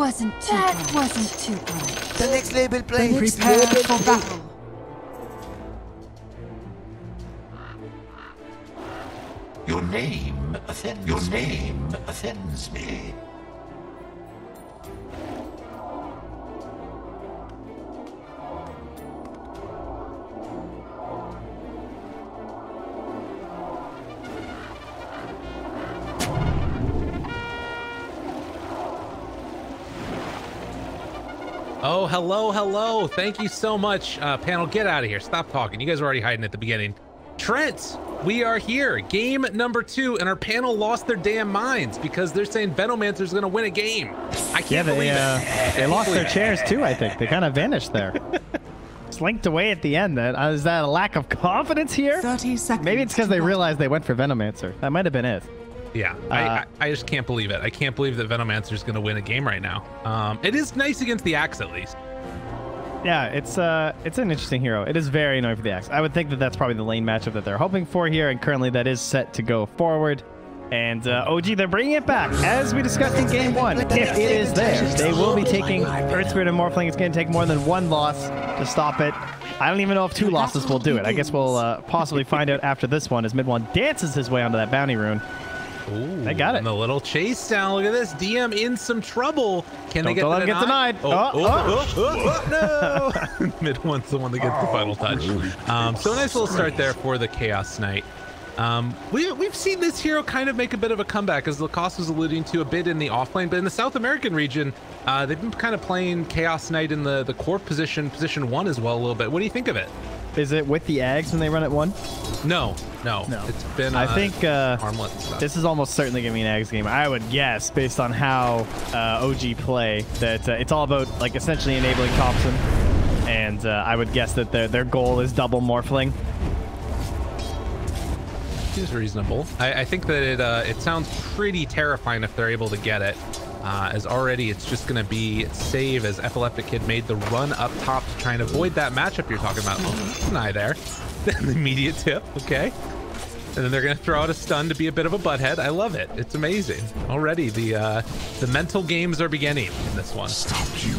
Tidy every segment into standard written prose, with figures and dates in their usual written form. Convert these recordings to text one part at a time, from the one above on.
wasn't too bright. The next label play. Prepare for battle. Your name offends me. Oh, hello, hello. Thank you so much. Panel, get out of here. Stop talking. You guys were already hiding at the beginning. Trent, we are here. Game number 2, and our panel lost their damn minds because they're saying Venomancer's going to win a game. I can't believe it. They lost their chairs too, I think. They kind of vanished there. Slinked away at the end. Is that a lack of confidence here? 30 seconds. Maybe it's because they realized they went for Venomancer. That might have been it. Yeah, I just can't believe it. I can't believe that Venomancer's going to win a game right now. It is nice against the Axe, at least. Yeah, it's an interesting hero. It is very annoying for the Axe. I would think that that's probably the lane matchup that they're hoping for here, and currently that is set to go forward. And OG, they're bringing it back. As we discussed in Game 1, if it is there, they will be taking Earth Spirit and Morphling. It's going to take more than one loss to stop it. I don't even know if 2 losses will do it. I guess we'll possibly find out after this one as Mid One dances his way onto that bounty rune. Ooh, they got it. And the little chase down. Look at this. DM in some trouble. Can they get denied? No. Mid One's the one that gets the final touch. So a nice little start there for the Chaos Knight. We've seen this hero kind of make a bit of a comeback, as Lacoste was alluding to a bit in the offlane, but in the South American region, they've been kind of playing Chaos Knight in the core position 1 as well a little bit. What do you think of it? Is it with the Ags when they run it 1? No. It's been I think armlet stuff. This is almost certainly going to be an Ags game. I would guess, based on how OG play, that it's all about like essentially enabling Topson, and I would guess that their goal is double Morphling. Seems reasonable. I think that it sounds pretty terrifying if they're able to get it. As already it's just going to be save as Epileptic Kid made the run up top to try and avoid that matchup you're talking about. Oh, an eye there. Then the immediate tip, okay. And then they're going to throw out a stun to be a bit of a butthead. I love it. It's amazing. Already the mental games are beginning in this one. Stop you.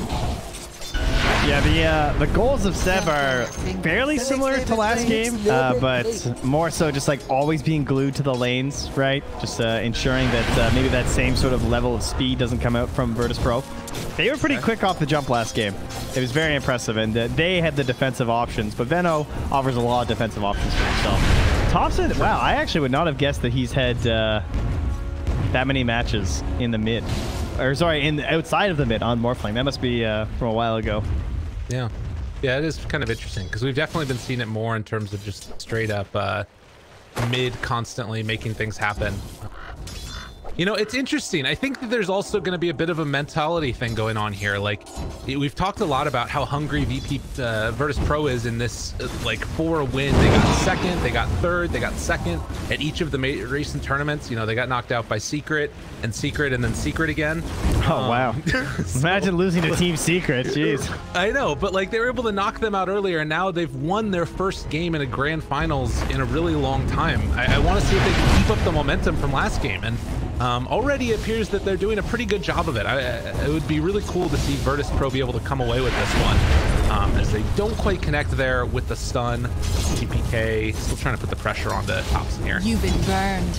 Yeah, the goals of Sev are fairly similar to last game, but more so just like always being glued to the lanes, right? Just ensuring that maybe that same sort of level of speed doesn't come out from Virtus Pro. They were pretty quick off the jump last game. It was very impressive, and they had the defensive options, but Veno offers a lot of defensive options for himself. Topson, wow, I actually would not have guessed that he's had that many matches in the mid. Or sorry, outside of the mid on Morphling. That must be from a while ago. Yeah, it is kind of interesting because we've definitely been seeing it more in terms of just straight up mid constantly making things happen. You know, it's interesting. I think that there's also going to be a bit of a mentality thing going on here. Like, we've talked a lot about how hungry VP Virtus Pro is in this, like, for a win. They got second, they got third, they got second at each of the recent tournaments. You know, they got knocked out by Secret, and then Secret again. Oh, wow. So, imagine losing to Team Secret. Jeez. I know, but, like, they were able to knock them out earlier, and now they've won their first game in a grand finals in a really long time. I want to see if they can keep up the momentum from last game, and already it appears that they're doing a pretty good job of it. It would be really cool to see Virtus Pro be able to come away with this one, as they don't quite connect there with the stun. TPK still trying to put the pressure on the Topson here. You've been burned.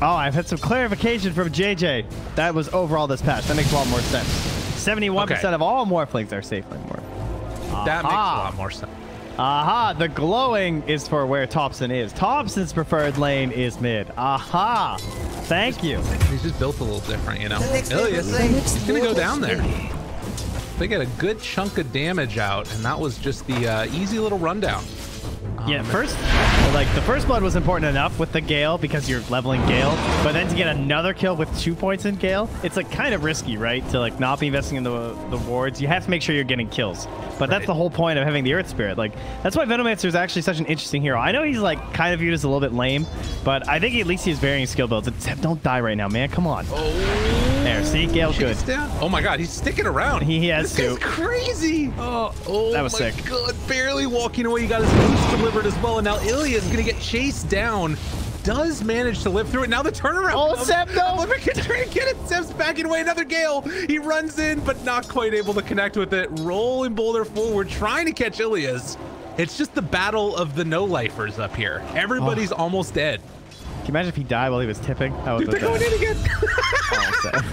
Oh, I've had some clarification from JJ. That was overall this patch. That makes a lot more sense. 71% of all Morphlings are safe lane Morph. That makes a lot more sense. Aha, the glowing is for where Topson is. Topson's preferred lane is mid. Aha, thank you. He's just built a little different, you know. Ilias, he's gonna go down there. They get a good chunk of damage out, and that was just the easy little rundown. Yeah, the first blood was important enough with the Gale because you're leveling Gale, but then to get another kill with 2 points in Gale, it's like kind of risky, right? To like not be investing in the wards. You have to make sure you're getting kills. But that's the whole point of having the Earth Spirit. Like, that's why Venomancer is actually such an interesting hero. I know he's like kind of viewed as a little bit lame, but I think at least he has varying skill builds. Don't die right now, man. Come on. Oh. There, see? Gale good. Oh my god, he's sticking around. He has to. This guy's crazy. Oh, that was sick. God, barely walking away. You got his boost delivered as well, and now Ilya is going to get chased down does manage to live through it. Now the turnaround. Oh, Seb, no. Look at trying to get it. Seb's backing away. Another Gale. He runs in, but not quite able to connect with it. Rolling boulder forward, trying to catch Ilias. It's just the battle of the no-lifers up here. Everybody's almost dead. Can you imagine if he died while he was tipping? How would They're going in again. Oh, Seb.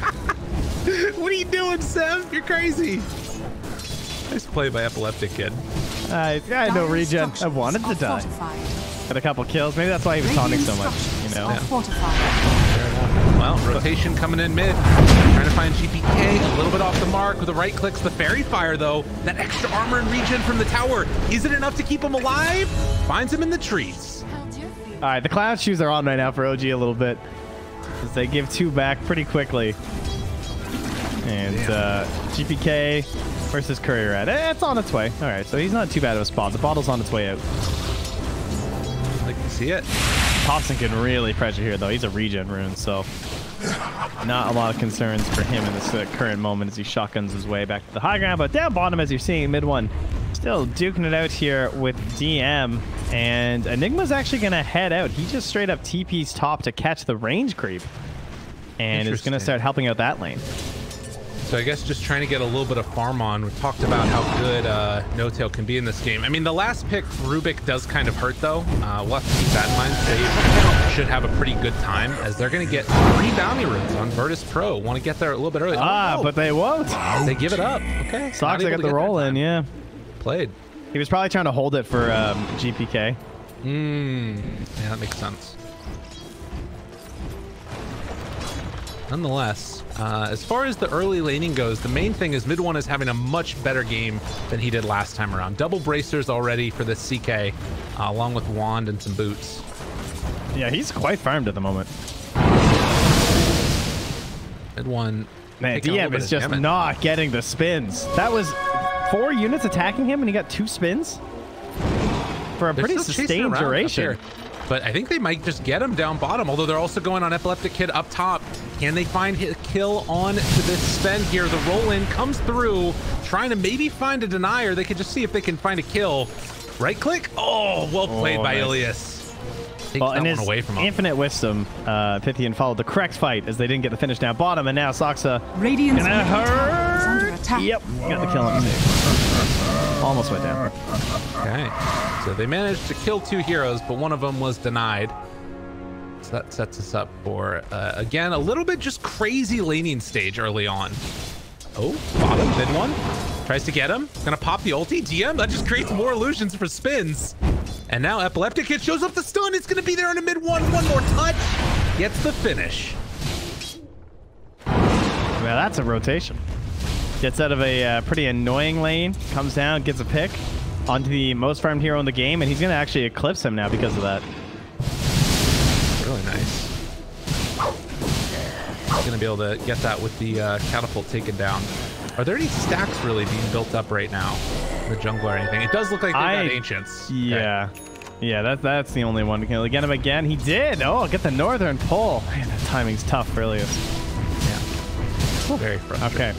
What are you doing, Seb? You're crazy. Nice play by Epileptic Kid. I had no regen. I wanted to die. Had a couple kills. Maybe that's why he was taunting so much, you know? Yeah. Well, rotation coming in mid. Trying to find GPK. A little bit off the mark with the right clicks. The Fairy Fire, though. That extra armor and regen from the tower. Is it enough to keep him alive? Finds him in the trees. All right, the clown shoes are on right now for OG a little bit, as they give 2 back pretty quickly. And GPK versus Courier at it's on its way. All right, so he's not too bad of a spot. The bottle's on its way out. Like you see it. Topson can really pressure here, though. He's a regen rune, so not a lot of concerns for him in this current moment as he shotguns his way back to the high ground. But down bottom, as you're seeing, mid one, still duking it out here with DM. And Enigma's actually going to head out. He just straight up TP's top to catch the range creep. And is going to start helping out that lane. So I guess just trying to get a little bit of farm on. We've talked about how good No-Tail can be in this game. I mean, the last pick, Rubik, does kind of hurt, though. We'll have to keep that in mind. They should have a pretty good time, as they're going to get 3 bounty runes on Virtus Pro. Want to get there a little bit early. But they won't. They give it up. Okay. Sox, they got the roll in, yeah. Played. He was probably trying to hold it for GPK. Yeah, that makes sense. Nonetheless, as far as the early laning goes, the main thing is mid one is having a much better game than he did last time around. Double bracers already for the CK, along with wand and some boots. Yeah, he's quite farmed at the moment. Mid one. Man, DM is just not getting the spins. That was 4 units attacking him, and he got 2 spins for a pretty sustained duration. But I think they might just get him down bottom, although they're also going on Epileptic Kid up top. Can they find a kill on to this spend here? The roll-in comes through, trying to maybe find a denier. They could just see if they can find a kill. Right-click? Oh, well played by Ilias. Well, and his away from infinite wisdom, Pythian followed the correct fight as they didn't get the finish down bottom, and now Soxa gonna hurt. Yep, got the kill on him. Almost went down. Okay, so they managed to kill 2 heroes, but one of them was denied. So that sets us up for, again, a little bit just crazy laning stage early on. Oh, bottom, mid one. Tries to get him. Gonna pop the ulti. DM, that just creates more illusions for spins. And now Epileptic Kid shows up the stun. It's gonna be there in a mid one. One more touch. Gets the finish. Well, that's a rotation. Gets out of a pretty annoying lane. Comes down, gets a pick onto the most farmed hero in the game, and he's gonna actually eclipse him now because of that. Really nice. He's gonna be able to get that with the catapult taken down. Are there any stacks really being built up right now? The jungle or anything? It does look like they got ancients. Yeah. Okay. Yeah, that's the only one. Can we get him again? He did. Oh, get the northern pull. Man, that timing's tough for Ilias. Yeah. Very frustrating. Okay.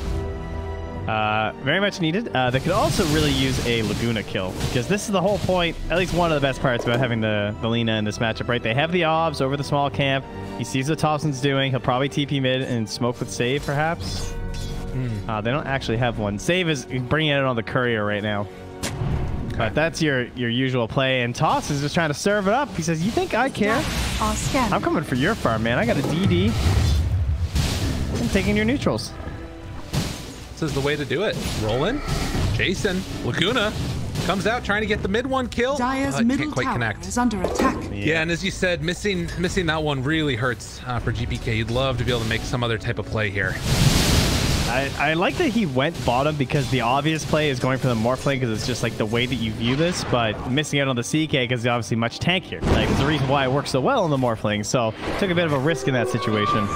Very much needed. They could also really use a Laguna kill, because this is the whole point, at least one of the best parts about having the Lina in this matchup, right? They have the obs over the small camp. He sees what Topson's doing. He'll probably TP mid and smoke with save, perhaps. They don't actually have one. Save is bringing it on the courier right now. Okay. But that's your usual play, and Toss is just trying to serve it up. He says, you think I care? I'm coming for your farm, man. I got a DD. I'm taking your neutrals. This is the way to do it. Rolling. Jason. Laguna comes out trying to get the mid one kill. Can't quite connect. Is under attack. Yeah, and as you said, missing that one really hurts for GPK. You'd love to be able to make some other type of play here. I like that he went bottom, because the obvious play is going for the Morphling, because it's just like the way that you view this, but missing out on the CK because he's obviously much tankier. Like, it's the reason why it works so well on the Morphling, so took a bit of a risk in that situation.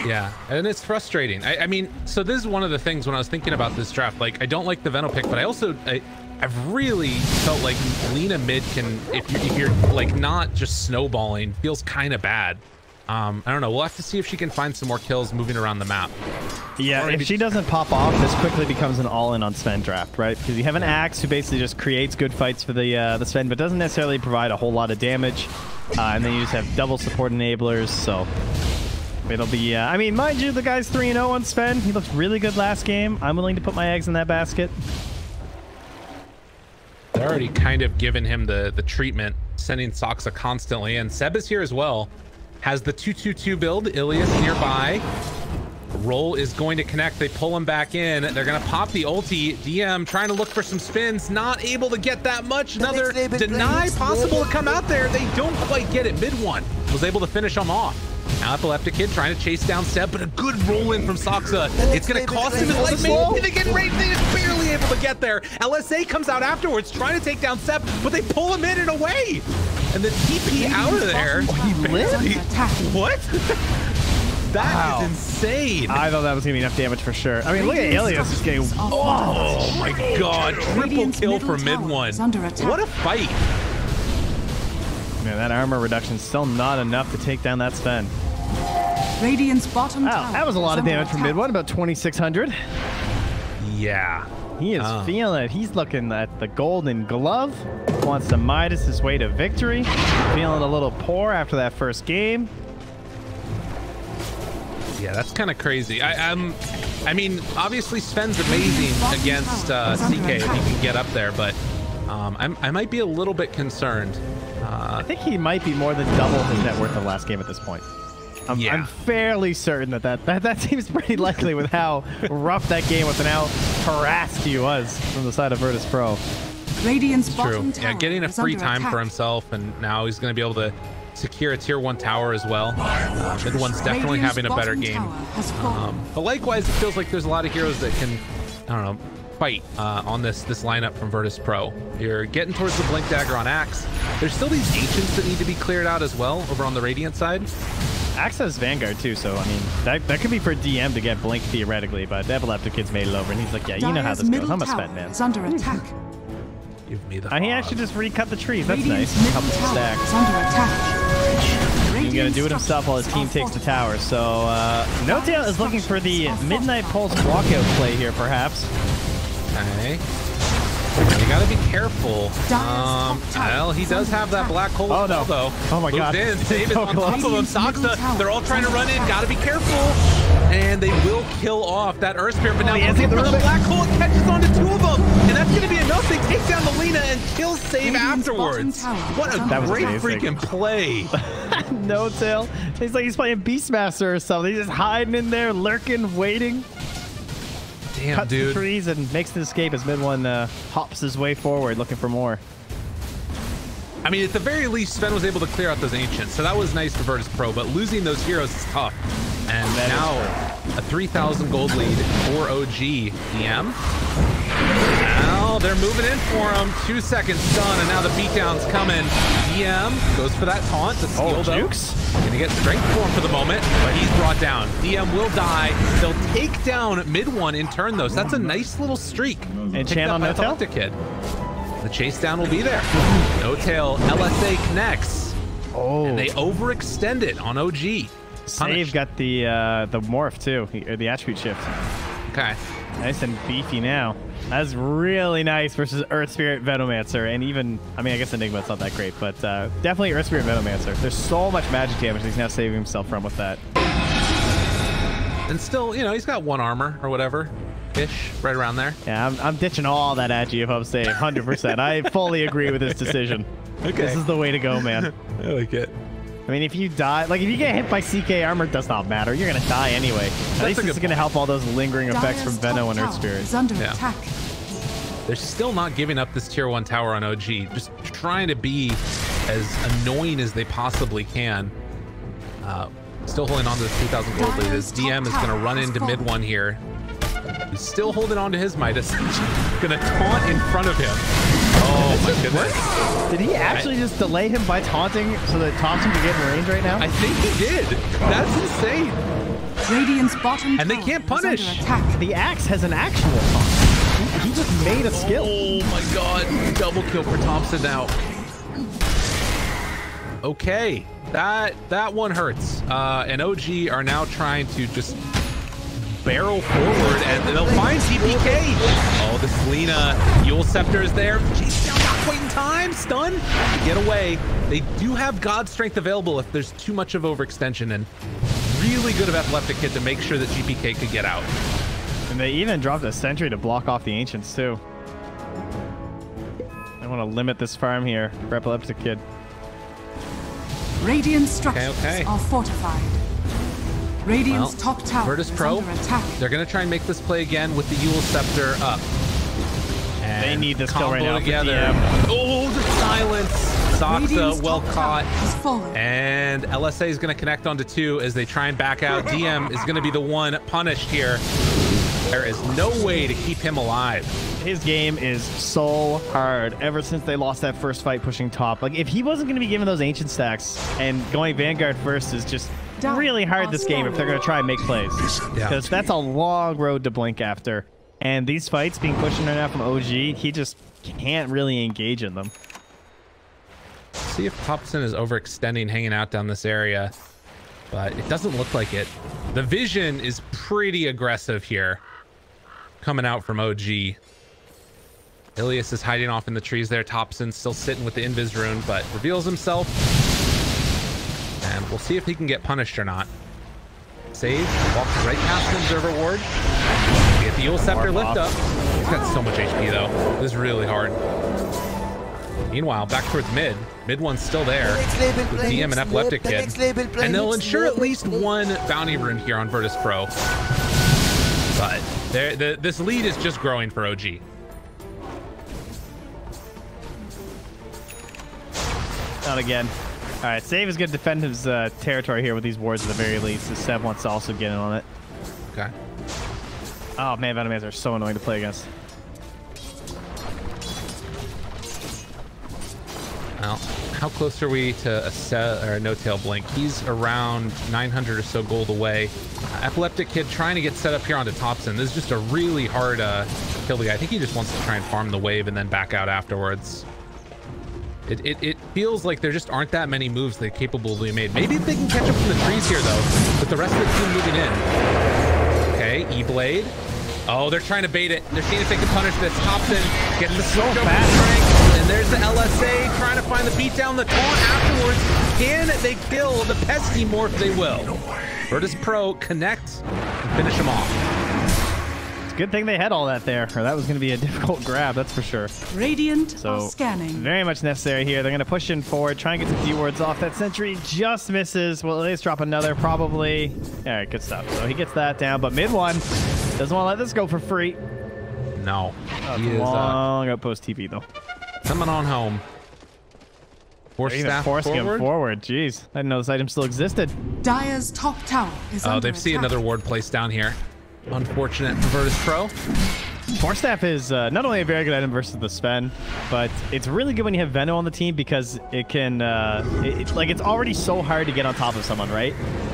Yeah, and it's frustrating. I mean, so this is one of the things when I was thinking about this draft. Like, I don't like the Veno pick, but I've really felt like Lina mid can, if you're like not just snowballing, feels kind of bad. I don't know. We'll have to see if she can find some more kills moving around the map. Yeah, if she doesn't pop off, this quickly becomes an all-in on Sven draft, right? Because you have an Axe who basically just creates good fights for the Sven, but doesn't necessarily provide a whole lot of damage. And then you just have double support enablers, so it'll be... I mean, mind you, the guy's 3-0 on Sven. He looked really good last game. I'm willing to put my eggs in that basket. They're already kind of giving him the treatment, sending Soxa constantly, and Seb is here as well. Has the 2-2-2 build, Ilias nearby. Roll is going to connect. They pull him back in. They're going to pop the ulti. DM trying to look for some spins. Not able to get that much. Another deny possible to come out there. They don't quite get it. Mid one was able to finish him off. Now Epileptic Kid trying to chase down Seb, but a good roll in from Soxa. It's going to cost him his life. Maybe they get right. They just barely able to get there. LSA comes out afterwards trying to take down Seb, but they pull him in and away. And the TP out of there. He lived? What? That is insane. I thought that was going to be enough damage for sure. I mean, look at Ilias just getting... Oh my god. Triple kill for mid one. What a fight. Man, that armor reduction is still not enough to take down that Sven. Radiant's bottom Wow, that was a lot of damage from mid one, about 2,600. Yeah. He is feeling it. He's looking at the golden glove. Wants to Midas his way to victory. Feeling a little poor after that first game. Yeah, that's kind of crazy. I mean, obviously Sven's amazing against CK if he can get up there, but I might be a little bit concerned. I think he might be more than double his net worth the last game at this point. I'm fairly certain that seems pretty likely with how rough that game was and how harassed he was from the side of Virtus Pro. Radiant's True. Yeah, getting a free time for himself, and now he's going to be able to secure a tier 1 tower as well. Mid one's definitely having a better game. But likewise, it feels like there's a lot of heroes that can, I don't know, fight on this lineup from Virtus Pro. You're getting towards the Blink Dagger on Axe. There's still these Ancients that need to be cleared out as well over on the Radiant side. Axe has Vanguard too, so I mean, that could be for DM to get Blink theoretically, but Epileptic Kid's made it over, and he's like, yeah, you know how this goes. I'm a spent man. Is under attack. Give me the he actually just recut the trees. That's nice. A couple stacks. Is under attack. He's going to do it himself while his team takes the tower. So, No-Tail is looking for the Midnight Pulse walkout play here, perhaps. Okay. You gotta be careful. Well, he does have that black hole though. Oh my god. In, save it on top of him. Soxa, they're all trying to run in. Gotta be careful. And they will kill off that Earth Spirit. But now looking for the black hole, it catches on to 2 of them. And that's gonna be enough. They take down the Lina and kill save afterwards. What a great freaking play. No-Tail. He's like he's playing Beastmaster or something. He's just hiding in there, lurking, waiting. Damn, Cuts dude. the trees and makes the escape as mid one hops his way forward looking for more. I mean, at the very least, Sven was able to clear out those Ancients, so that was nice for Virtus Pro, but losing those heroes is tough. And now a 3,000 gold lead for OG DM. Now they're moving in for him. 2 seconds done, and now the beatdown's coming. DM goes for that taunt. The skill Jukes. Gonna get strength for him for the moment, but he's brought down. DM will die. They'll take down mid one in turn, though, so that's a nice little streak. And Chan on No-Tail? Kid. The chase down will be there. No-Tail, LSA connects. Oh. And they overextend it on OG. Save got the morph too, or the attribute shift. Okay. Nice and beefy now. That's really nice versus Earth Spirit Venomancer, and even, I mean, I guess Enigma's not that great, but definitely Earth Spirit Venomancer. There's so much magic damage that he's now saving himself from with that. And still, you know, he's got 1 armor or whatever. Ish, right around there. Yeah, I'm ditching all that at you if I'm saying 100%. I fully agree with this decision. Okay. This is the way to go, man. I like it. I mean, if you die, like if you get hit by CK armor, it does not matter. You're gonna die anyway. At least this is gonna help all those lingering effects from Veno and Earth Spirit. Is under attack. They're still not giving up this tier 1 tower on OG. Just trying to be as annoying as they possibly can. Still holding on to this 2,000 gold lead. His DM is gonna run into mid one here. He's still holding on to his Midas. Gonna taunt in front of him. Oh my goodness. Did he actually just delay him by taunting so that Topson could get in range right now? I think he did. That's insane. Radiant's bottom and they can't punish. The Axe has an actual taunt. He just made a skill. Oh my god. Double kill for Topson now. Okay. That one hurts. And OG are now trying to just barrel forward, and they'll find TPK. Oh, this Lina Yule Scepter is there. Chase down, not quite in time. Stun. Get away. They do have God Strength available if there's too much of overextension, and really good of Epileptic Kid to make sure that GPK could get out. And they even dropped a sentry to block off the Ancients too. I want to limit this farm here for Epileptic Kid. Radiant structures are fortified. Radiant's top tower Virtus is Pro, under attack. they're going to try and make this play again with the Yule Scepter up. And they need this kill right now. Together. Oh, the silence. Zoxa, well caught. Fallen. And LSA is going to connect onto 2 as they try and back out. DM is going to be the one punished here. There is no way to keep him alive. His game is so hard ever since they lost that first fight pushing top. Like, if he wasn't going to be given those Ancient stacks, and going Vanguard first is just really hard this game if they're going to try and make plays. Because that's a long road to blink after. And these fights being pushed in right now from OG, he just can't really engage in them. See if Topson is overextending, hanging out down this area. But it doesn't look like it. The vision is pretty aggressive here, coming out from OG. Ilias is hiding off in the trees there. Topson still sitting with the Invis rune, but reveals himself. And we'll see if he can get punished or not. Sage walks right past the Observer Ward. Get the Yule Scepter lift up. He's got so much HP though. This is really hard. Meanwhile, back towards mid. Mid one's still there with DM and Epileptic Kid. And they'll ensure at least one bounty rune here on Virtus Pro. But this lead is just growing for OG. Not again. All right, Save is going to defend his territory here with these wards at the very least. So Seb wants to also get in on it. Okay. Oh man, Venomans are so annoying to play against. Well, how close are we to a set or a no-tail blink? He's around 900 or so gold away. Epileptic Kid trying to get set up here onto Topson. This is just a really hard kill the guy. I think he just wants to try and farm the wave and then back out afterwards. It feels like there just aren't that many moves that are capable of being made. Maybe they can catch up from the trees here though, with the rest of the team moving in. Okay, E-Blade. Oh, they're trying to bait it. They're seeing if they can punish this. Topson getting the switch over strength. And there's the LSA trying to find the beatdown, the taunt afterwards. Can they kill the pesky morph? They will. Virtus Pro connect and finish him off. It's a good thing they had all that there, or that was going to be a difficult grab, that's for sure. Radiant are scanning. Very much necessary here. They're going to push in forward, try and get some few wards off. That sentry just misses. Will Elias drop another? Probably. All right, good stuff. So he gets that down, but mid one doesn't want to let this go for free. No. He is long outpost TP though. Coming on home. Force staff forcing him forward. Jeez, I didn't know this item still existed. Dire's top tower is under they've seen attack. another ward placed down here. Unfortunate for Virtus Pro. Force staff is not only a very good item versus the Sven, but it's really good when you have Veno on the team because it can, it's already so hard to get on top of someone, right?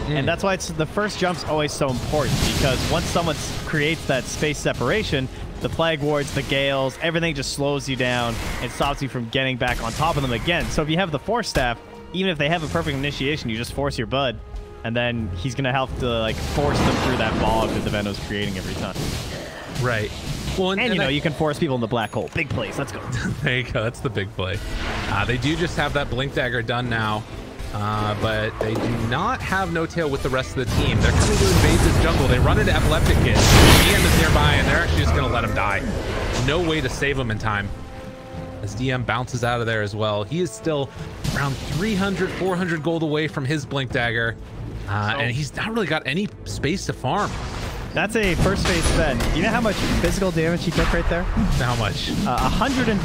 And that's why the first jump's always so important because once someone creates that space separation, the Plague Wards, the Gales, everything just slows you down and stops you from getting back on top of them again. So if you have the Force staff, even if they have a perfect initiation, you just force your Bud, and then he's going to have to force them through that bog that the Veno's creating every time. Right. Well, and you know, you can force people in the black hole. Big plays. Let's go. There you go. That's the big play. They do just have that Blink Dagger done now, but they do not have No Tail with the rest of the team. They're coming to invade this jungle. They run into Epileptic Kid. DM is nearby, and they're actually just going to let him die. No way to save him in time. As DM bounces out of there as well. He is still around 300, 400 gold away from his Blink Dagger, and he's not really got any space to farm. That's a first phase Sven. Do you know how much physical damage he took right there? How much? 132.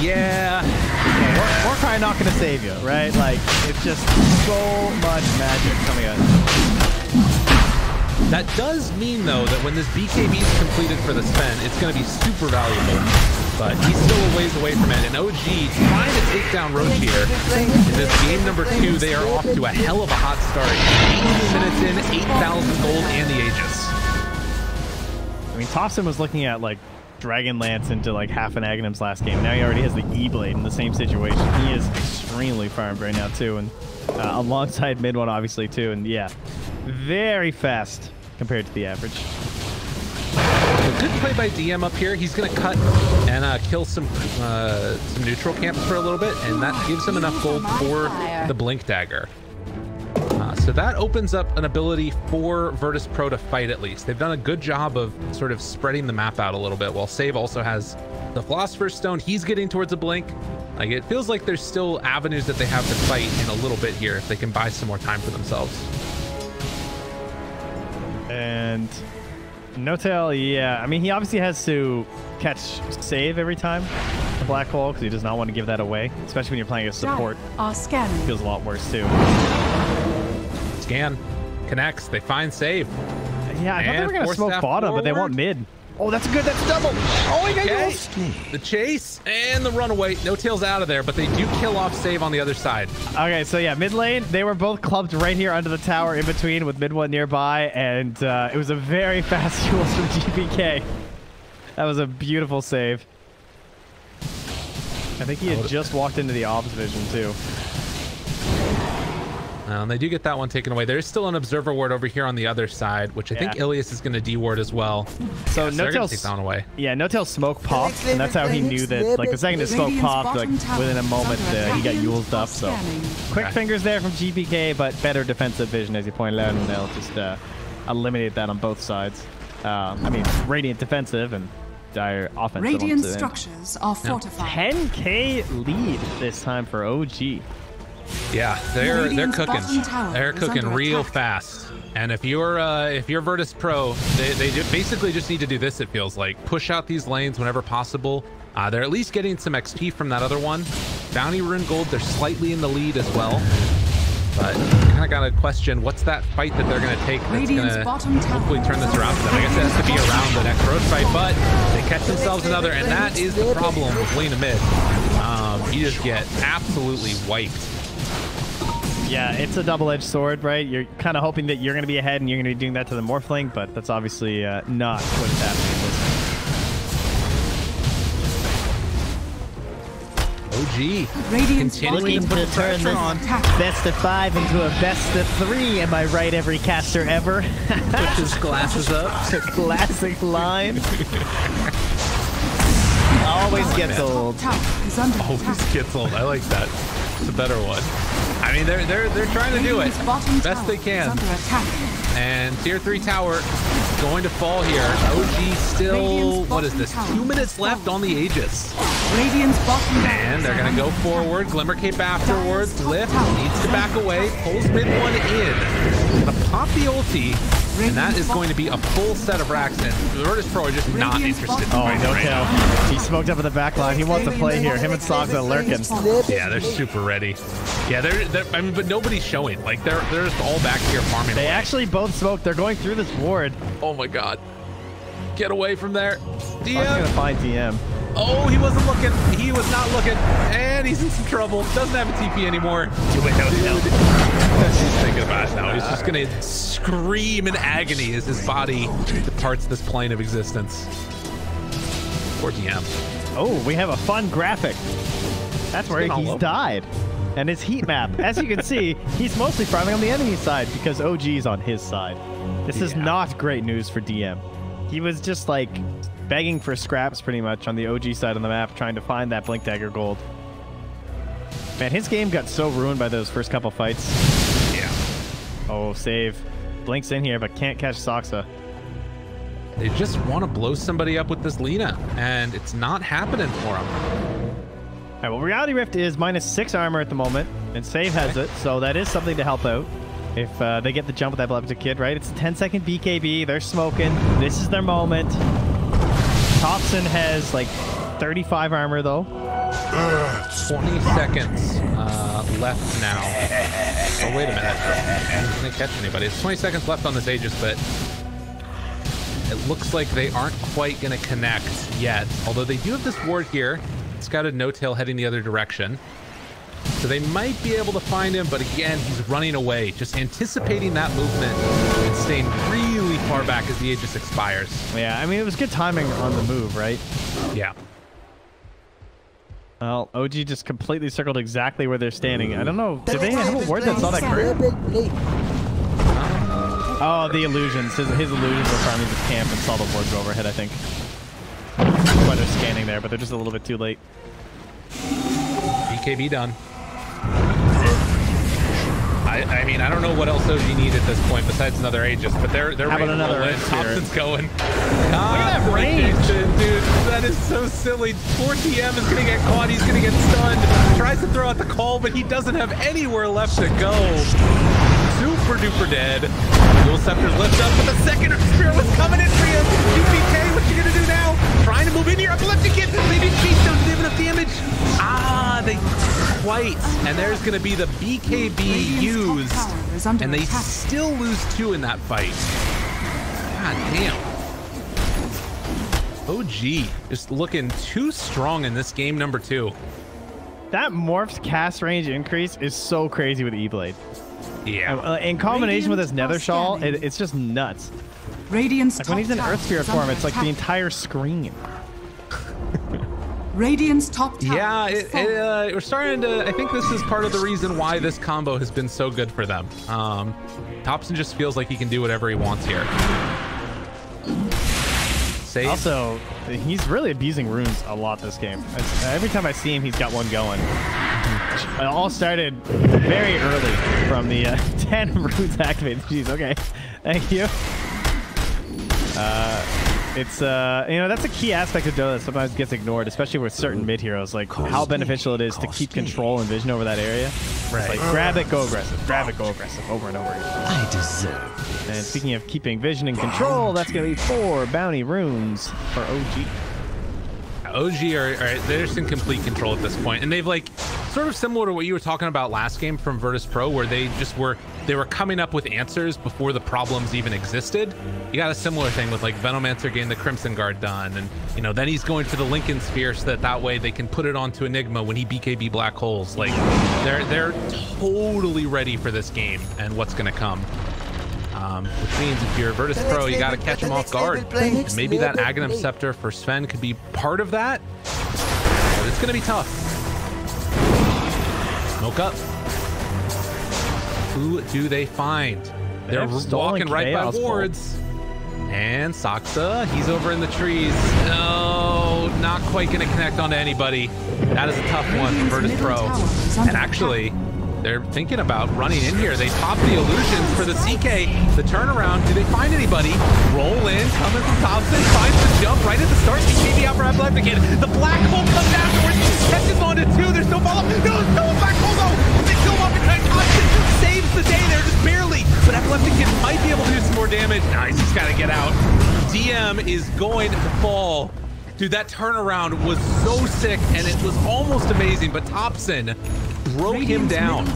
Yeah. We're probably not going to save you, right? Like, it's just so much magic coming out. That does mean, though, that when this BKB is completed for the Sven, it's going to be super valuable. But he's still a ways away from it. And OG trying to take down Roach here. In this game number 2, they are off to a hell of a hot start. 18 minutes in, 8,000 gold, and the Aegis. I mean, Topson was looking at, Dragon Lance into, half an Aghanim's last game. Now he already has the E-Blade in the same situation. He is extremely farmed right now, too. And alongside mid one, obviously, too. And yeah, very fast compared to the average. A good play by DM up here. He's going to cut and kill some neutral camps for a little bit, and that gives him enough gold for the Blink Dagger. So that opens up an ability for Virtus Pro to fight at least. They've done a good job of sort of spreading the map out a little bit, while Save also has the Philosopher's Stone. He's getting towards a Blink. Like, it feels like there's still avenues that they have to fight in a little bit here if they can buy some more time for themselves. And No-Tail, yeah. I mean, he obviously has to catch Save every time, the Black Hole, because he does not want to give that away, especially when you're playing a support. Scanning. Feels a lot worse, too. Scan. Connects. They find Save. Yeah, I thought they were going to smoke bottom, but they want mid. Oh, that's good. That's double. Oh, he got the chase and the runaway. No-Tail's out of there, but they do kill off Save on the other side. Okay, so yeah, mid lane, they were both clubbed right here under the tower in between with mid one nearby, and it was a very fast duel from GPK. That was a beautiful save. I think he had just walked into the ops vision, too. And they do get that one taken away. There's still an observer ward over here on the other side, which I think Ilias is going to deward as well. So No-Tail's take that one away. Yeah, No-Tail's smoke popped, and that's how he knew that. Like the second his smoke popped, like within a moment, he got Yule's up. So quick fingers there from GPK, but better defensive vision, as you pointed out, and they'll just eliminate that on both sides. I mean, Radiant defensive and Dire offensive. Radiant structures are fortified. 10K lead this time for OG. Yeah, they're cooking. They're cooking real fast. And if you're Virtus Pro, they basically just need to do this. It feels like push out these lanes whenever possible. They're at least getting some XP from that other one. Bounty Rune Gold, they're slightly in the lead as well. But kind of got to question what's that fight that they're going to take that's going to hopefully turn this around for them. I guess it has to be around the next road fight, but they catch themselves another, and that is the problem with Lina mid. You just get absolutely wiped. Yeah, it's a double-edged sword, right? You're kind of hoping that you're going to be ahead and you're going to be doing that to the Morphling, but that's obviously not what is happening. OG continuing to put turn this best of 5 into a best of 3. Am I right, every caster ever? Puts his glasses up. It's a classic line. Always gets old. Always gets old. I like that. It's a better one. I mean, they're trying to do it best they can. And tier 3 tower going to fall here. OG still, what is this? 2 minutes left on the Aegis. And they're going to go forward. Glimmer Cape afterwards. Lift needs to back away. Pulls mid one in. Going to pop the ulti. And that is going to be a full set of racks. And the Virtus Pro are just not interested. Oh, No-Tail. He smoked up in the back line. He wants to play here. Him and Sog's are lurking. Yeah, they're super ready. Yeah, I mean, but nobody's showing. Like, they're just all back here farming. They actually both smoked. They're going through this ward. Oh my god. Get away from there. DM. I'm gonna find DM. Oh, he wasn't looking. He was not looking. And he's in some trouble. Doesn't have a TP anymore. Do it, No-Tail. He's thinking about it now. He's just going to scream in agony as his body departs this plane of existence. Poor DM. Oh, we have a fun graphic. That's where he's died. And his heat map. As you can see, he's mostly farming on the enemy side because OG is on his side. This is not great news for DM. He was just like begging for scraps pretty much on the OG side of the map, trying to find that Blink Dagger gold. Man, his game got so ruined by those first couple fights. Yeah. Oh, save. Blink's in here, but can't catch Soxa. They just want to blow somebody up with this Lina, and it's not happening for them. All right, well, Reality Rift is -6 armor at the moment, and Save has it, so that is something to help out. If they get the jump with that Epileptic Kid, right? It's a 10-second BKB. They're smoking. This is their moment. Topson has like 35 armor though. 20 seconds left now. Oh, wait a minute. He's going to catch anybody. It's 20 seconds left on this Aegis, but it looks like they aren't quite going to connect yet. Although they do have this ward here. Scouted No-Tail heading the other direction. So they might be able to find him, but again, he's running away. Just anticipating that movement and staying really far back as the Aegis expires. Yeah, I mean, it was good timing on the move, right? Yeah. Well, OG just completely circled exactly where they're standing. I don't know. Did they have a ward that saw that curve? Oh, the illusions. His illusions were farming the camp and saw the ward go overhead, I think. That's why they're scanning there, but they're just a little bit too late. BKB done. I mean, I don't know what else OG need at this point besides another Aegis, but they're How about another Topson's going. Look at that range. Dude, that is so silly. 4TM is going to get caught. He's going to get stunned. Tries to throw out the call, but he doesn't have anywhere left to go. Super duper dead. Dual Scepters lift up, but the second Spirit was coming in for you. UPK, what you going to do now? Trying to move in here. Epileptic hit. They didn't chase down. They have enough damage. They quite. And there's going to be the BKB used. And they still lose 2 in that fight. God damn. OG just looking too strong in this game number 2. That morph's cast range increase is so crazy with E-Blade. Yeah. In combination with his Nether Shawl, it's just nuts. Radiant's Like when he's in Earth Spirit form, it's like the entire screen. Radiant's top tower. Yeah, we're starting to. I think this is part of the reason why this combo has been so good for them. Topson just feels like he can do whatever he wants here. Save. Also, he's really abusing runes a lot this game. Every time I see him, he's got one going. It all started very early from the 10 runes activated. Jeez, okay. Thank you. It's that's a key aspect of Dota that sometimes gets ignored, especially with certain mid heroes, like how beneficial it is to keep control and vision over that area. Right. Like grab it, go aggressive, grab it, go aggressive, over and over again. I deserve. And speaking of keeping vision and control, that's gonna be 4 bounty runes for OG. OG they're just in complete control at this point, and they've like sort of similar to what you were talking about last game from Virtus Pro, where they were coming up with answers before the problems even existed. You got a similar thing with like Venomancer getting the Crimson Guard done, and then he's going for the Lincoln Sphere so that way they can put it onto Enigma when he BKB black holes. Like they're totally ready for this game and what's gonna come. Which means if you're Virtus Pro, you got to catch him off guard. And maybe that Aghanim Scepter for Sven could be part of that. But it's going to be tough. Smoke up. Who do they find? They're walking right by wards. And Saksa, he's over in the trees. No, not quite going to connect onto anybody. That is a tough one for Virtus Pro. And actually, they're thinking about running in here. They pop the illusions for the CK. The turnaround. Do they find anybody? Roll in. Coming from Topson. Finds the jump right at the start. BKB out for Epileptic Hit. The black hole comes afterwards. Catches onto 2. There's no follow-up. No, there's no black hole though. They kill him off behind Topson. Saves the day there, just barely. But Epileptic Hit might be able to do some more damage. Nice. He's got to get out. DM is going to fall. Dude, that turnaround was so sick, and it was almost amazing, but Topson broke him down.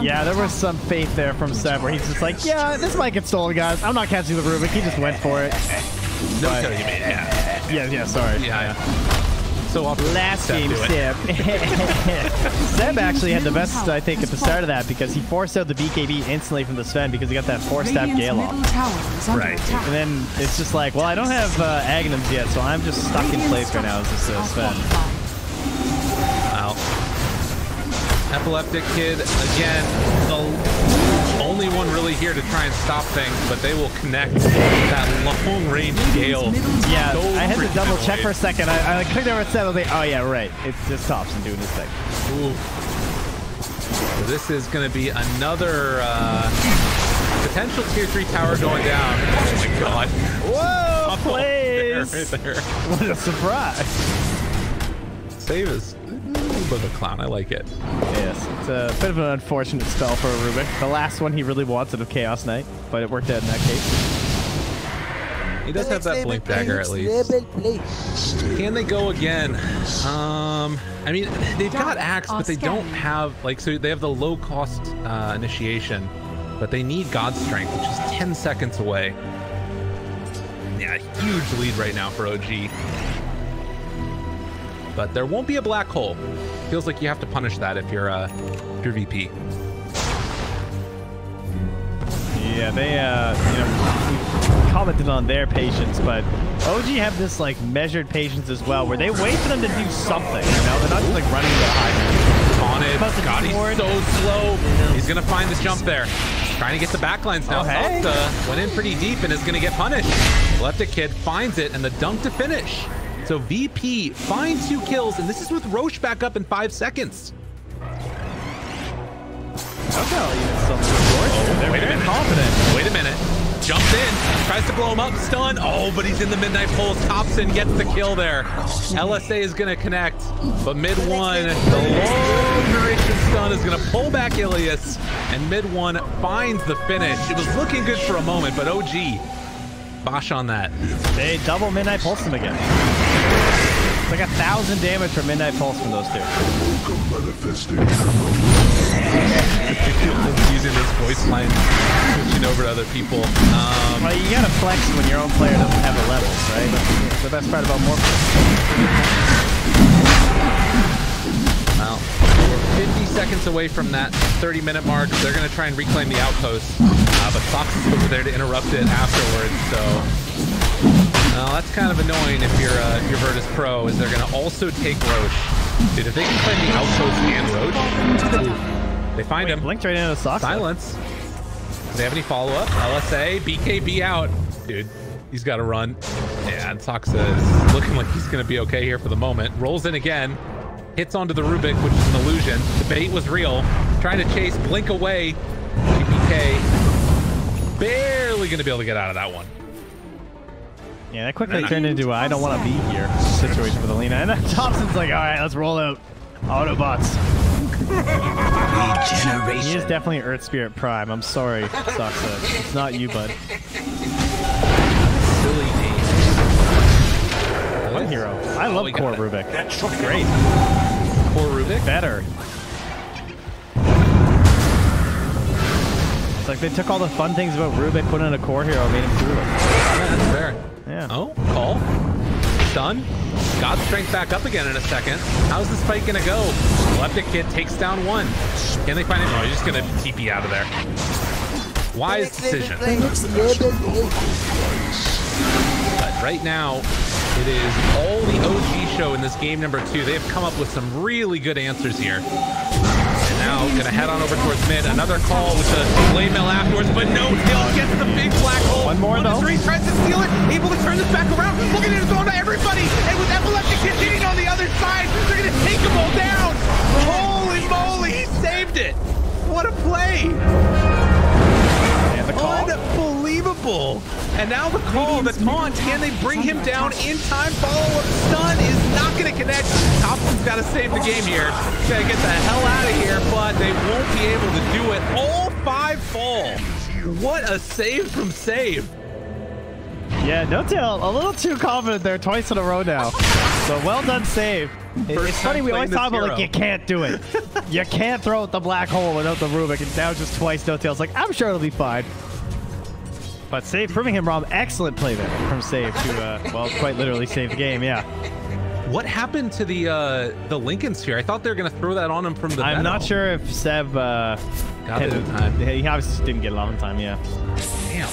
Yeah, there was some faith there from Seb where he's just like, yeah, this might get stolen, guys. I'm not catching the Rubik. He just went for it. No, you mean, yeah. Yeah, sorry. Yeah. So often last game, Seb. Seb actually had the best, I think, at the start of that because he forced out the BKB instantly from the Sven because he got that 4-step Gale off. Right. And then it's just like, well, I don't have Aghanims yet, so I'm just stuck in place right now as this Sven. Wow. Epileptic Kid, again, the only one really here to try and stop things, but they will connect that long-range Gale. Yeah, I had to double check for a second. I clicked over and said, I was like, oh yeah, right. It's just Topson doing his thing. Ooh. So this is going to be another potential tier 3 tower going down. Oh my god. Whoa, please. There. What a surprise. Save is a little bit of a clown. I like it. Yes, it's a bit of an unfortunate spell for Rubik. The last one he really wanted of Chaos Knight, but it worked out in that case. He does have that blink dagger at least. Can they go again? I mean, they've got Axe, but they don't have, like, so they have the low cost initiation, but they need God Strength, which is 10 seconds away. Yeah, huge lead right now for OG. But there won't be a black hole. Feels like you have to punish that if you're VP. Yeah, they we commented on their patience, but OG have this like measured patience as well, where they wait for them to do something. You know, they're not just like running the high. On it. Scotty's so slow. He's gonna find the jump there. Trying to get the backlines now. Hey. Went in pretty deep and is gonna get punished. Leptic Kid finds it and the dunk to finish. So VP finds 2 kills, and this is with Roche back up in 5 seconds. They're wait a very minute. confident. Wait a minute. Jumps in, tries to blow him up, stun. Oh, but he's in the midnight pulse. Topson gets the kill there. LSA is gonna connect, but mid one, the long duration stun is gonna pull back Ilias, and mid one finds the finish. It was looking good for a moment, but OG, bosh on that. They double midnight pulse them again. It's like 1,000 damage from midnight pulse from those two. Using this voice line, switching over to other people. Well, you gotta flex when your own player doesn't have the levels, right? That's the best part about Morphling. Well, we're 50 seconds away from that 30-minute mark. They're gonna try and reclaim the outpost, but Fox is over there to interrupt it afterwards. So, well, that's kind of annoying if you're Virtus Pro, is they're gonna also take Roche. Dude, if they can claim the outpost and Roche. They find him. Blinked right into the Soxa. Silence. Do they have any follow-up? LSA, BKB out. Dude, he's got to run. And Soxa is looking like he's going to be okay here for the moment. Rolls in again. Hits onto the Rubik, which is an illusion. The bait was real. Trying to chase, blink away. BK barely going to be able to get out of that one. Yeah, that quickly turned into a I don't want to be here situation for the Lina. And then Topson's like, all right, let's roll out. Autobots. He is definitely Earth Spirit Prime. I'm sorry, Soxa. It's not you, bud. Silly name. What hero? I love Core Rubik. That's great. Core Rubik? Better. It's like they took all the fun things about Rubik, put in a core hero, made him cool. Yeah, that's fair. Yeah. Oh, call. Stun. Got strength back up again in a second. How's this fight gonna go? Leptic Kid takes down 1. Can they find it? No, he's just gonna TP out of there. Wise decision. But right now, it is all the OG show in this game number 2. They have come up with some really good answers here. And now gonna head on over towards mid. Another call with the blade mail afterwards, but no kill. Gets the big black hole. One more though. Three, tries to steal it. Able to turn this back around. Looking at his own to everybody. And with Epileptic continuing on the other side, they're gonna take them all down. Holy moly, he saved it. What a play. And the call. Unbelievable. And now the call, the taunt. Can they bring him down in time? Follow-up stun is not going to connect. Topson's got to save the game here. Got to get the hell out of here, but they won't be able to do it. All 5 fall. What a save from Save. Yeah, No-Tail, a little too confident there twice in a row now. So well done, Save. It's funny, we always talk about like, you can't do it. You can't throw out the black hole without the Rubik, and now just twice No-Tail's like, I'm sure it'll be fine. But Save proving him wrong. Excellent play there from Save to, well, quite literally save the game, yeah. What happened to the Lincoln Sphere? I thought they were going to throw that on him from the I'm not sure if Seb got it in time. He obviously didn't get it off in time, yeah. Damn.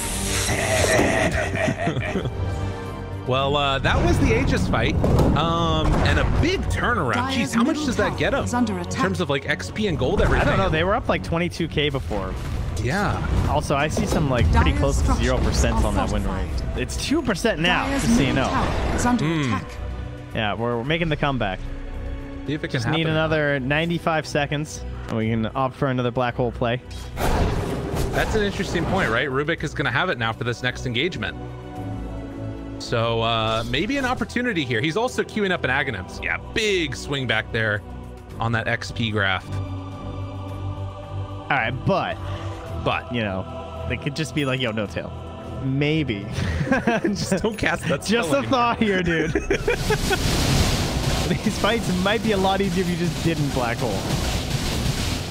Well, that was the Aegis fight, and a big turnaround. Jeez, how much does that get him in terms of like XP and gold, everything? I don't know. They were up like 22K before. Yeah. Also, I see some like pretty close to 0% on that win rate. It's 2% now, just so you know. Yeah, we're making the comeback. See if it can just need another 95 seconds, and we can opt for another black hole play. That's an interesting point, right? Rubik is going to have it now for this next engagement. So maybe an opportunity here. He's also queuing up an Aghanims. Yeah, big swing back there on that XP graph. All right, but you know, they could just be like, yo, No-Tail. Maybe. Just don't cast that spell just a thought here, dude. These fights might be a lot easier if you just didn't black hole.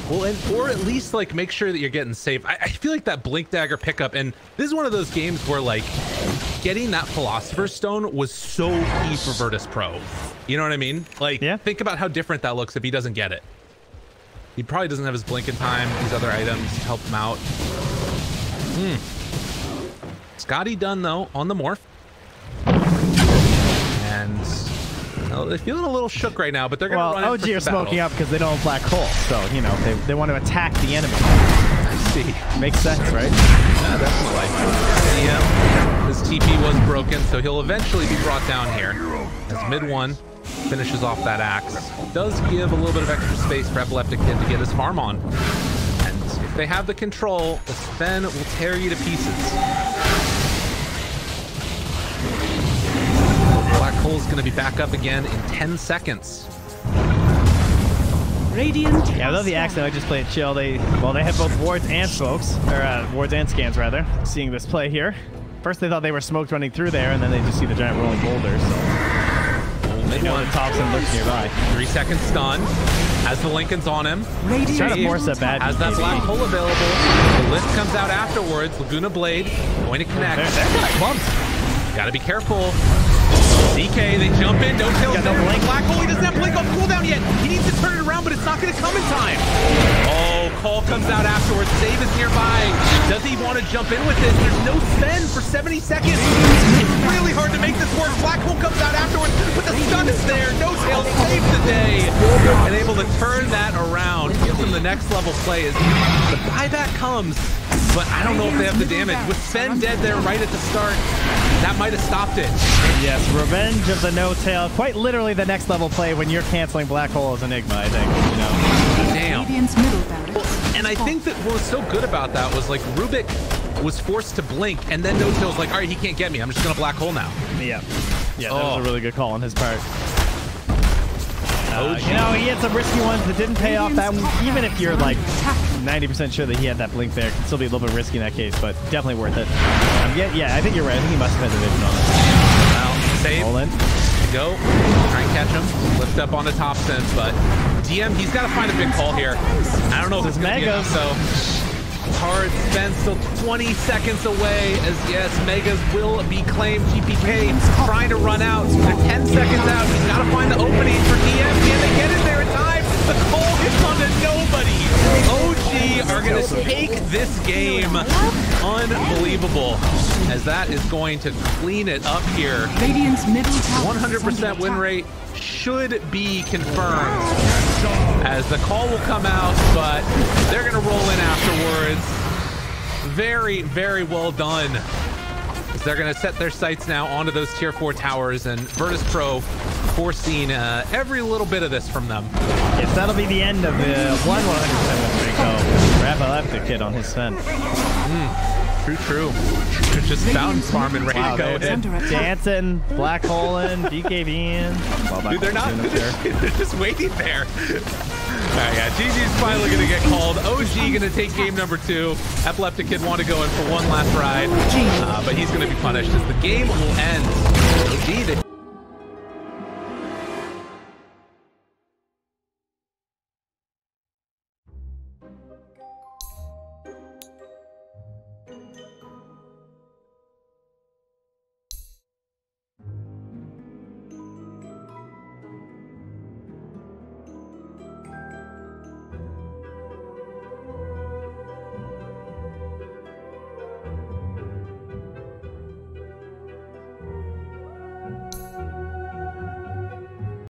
Well, or at least like make sure that you're getting safe. I feel like that Blink Dagger pickup, and this is one of those games where like getting that Philosopher's Stone was so key for Virtus Pro. You know what I mean? Like, think about how different that looks if he doesn't get it. He probably doesn't have his blink in time. These other items help him out. Scotty done though on the morph. And well, they're feeling a little shook right now, but they're going to run. Well, OG are smoking up because they don't have black hole, so you know they want to attack the enemy. I see. Makes sense, right? Yeah, definitely. Yeah, his TP was broken, so he'll eventually be brought down here as mid one finishes off that axe. Does give a little bit of extra space for Epileptic Kid to get his farm on. And if they have the control, the Sven will tear you to pieces. Black Hole's going to be back up again in 10 seconds. Radiant. Yeah, I love the axe. I just play it chill. They have both wards and smokes, or wards and scans rather. Seeing this play here, first they thought they were smoked running through there, and then they just see the giant rolling boulders. So they know the Topson looks nearby. 3 seconds stun. Has the Lincolns on him. He's trying to force that bad. Has that black hole available. The lift comes out afterwards. Laguna Blade going to connect. They're got clumped. Gotta be careful. DK, they jump in. No tail. No blink. Black hole. He doesn't have blink on cooldown yet. He needs to turn it around, but it's not going to come in time. Oh, call comes out afterwards. Save is nearby. Does he want to jump in with this? There's no spend for 70 seconds. It's really hard to make this work. Black hole comes out afterwards, but the stun is there. No tail saves the day. And able to turn that around. Gives them the next level play as the buyback comes. But I don't know if they have the damage. With Sven dead there right at the start, that might have stopped it. Yes, revenge of the no-tail. Quite literally the next level play when you're canceling Black Hole as Enigma, I think. You know. Damn. Radiant's middle barracks. Well, and I think that what was so good about that was like Rubik was forced to blink, and then no-tail's like, all right, he can't get me. I'm just going to Black Hole now. Yeah. Yeah, that was a really good call on his part. OG. You know, he had some risky ones that didn't pay off. That one, even if you're like 90% sure that he had that blink there, it can still be a little bit risky in that case, but definitely worth it. Yeah, I think you're right. I think he must have had the vision on it. Well, save. Roll in. Go. Try and catch him. Lift up on the Topson, but DM, he's got to find a big call here. I don't know if it's going to be enough, so hard spend, still 20 seconds away as yes, Megas will be claimed. GPK trying to run out. They're 10 seconds out. He's got to find the opening for DM. Can they get in there in time? The call hits onto nobody. OG are going to take this game. Unbelievable. As that is going to clean it up here. Radiant's middle tower 100% win rate should be confirmed. As the call will come out, but they're going to roll in afterwards. Very, very well done. As they're going to set their sights now onto those tier 4 towers, and Virtus Pro foreseeing every little bit of this from them. Yes, that'll be the end of the 100% win streak, though. Epileptic Kid on his Sven. True. Just found farm and ready to go. Dancing, black holing, BKBing. Well, dude, they're not. They're just waiting there. All right, yeah. GG's finally going to get called. OG going to take game number 2. Epileptic Kid want to go in for one last ride, but he's going to be punished as the game will end. OG,